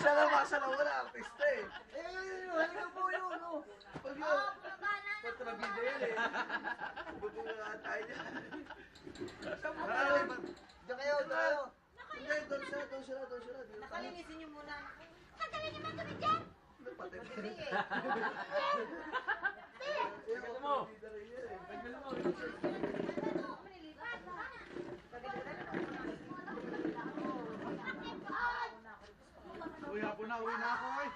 Siya nga masalaw wala, artista eh. Halika po yun, no? Pag yun, patrabida yun eh. Buti na nga tayo dyan. Saan mo tayo? Diyan kayo, diyan kayo. Hindi, doon sila. Nakalinisin niyo muna. Tagalin niyo mga kami dyan. Patay. Tagal mo. Tagal mo. Uwi na ako eh.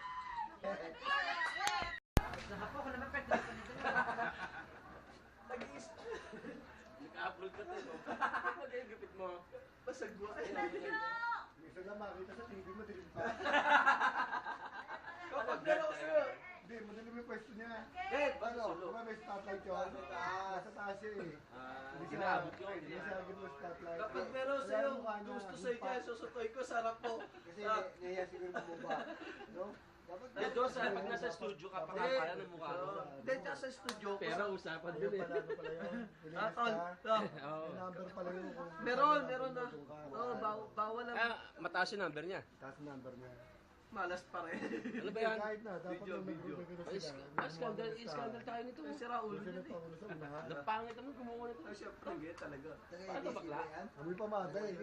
Naka-upload ka tayo. Magigipit mo. Pasagwa eh. Minsan lang makita sa TV, madilim pa. Kapag gano'n sa'yo. Hindi, madilim yung pwesto niya. Eh, Ano, diba may spotlight yun? Nasa taas yun eh. Hindi siya Ginaabot yun. Hindi siya agad mo spotlight. kapag meron Kaya sa'yo, yung mukha niya, gusto sa'yo dyan, susutoy ko, sarap po. Kasi nahiya siguro bumaba. No? Dapat Eh, doon sa pag nasa studio ka, pakapala ng mukha mo. Hindi, tsaka sa studio ko. Pero usapan Ayun dun eh. pala, ano pala yun? Ah, tol. Oo. Yung number pala yun. Meron na. Oo, bawal lang. Ah, mataas yung number niya. Tapos number niya. Malas pa rin. Ano ba yan? Kahit na, dapat Video, yung video. nag-group na sila. Scandal tayo nito. Si Raul Kasi yun eh. nagpakulo sa unahan. Napangit naman kumuha nito. Ay, siya, pangit talaga. Ano bakla? Amoy pamada eh.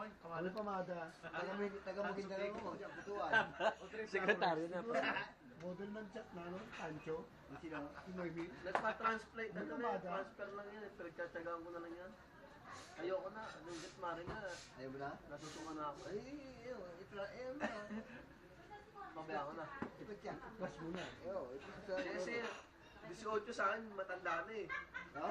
Amoy pamada. Taga Maguindanao mo, Butuan. Sekretaryo na pa. Model ng chat na ano, Pancho. Sino? Si Noemi. Nagpa-translate na Ano kami. ba, da? Transfer lang yan. Pinagtsatsagaan ko na lang yan. Ayoko na. Nung gitmari na. Ayaw mo na? Natutungan na ako. Ay, ayaw mo na. Pabaya ko na. Ipit yan. Flash mo na. Ayaw, ipit sa... Kasi 18 sa akin, matanda na eh. Ha?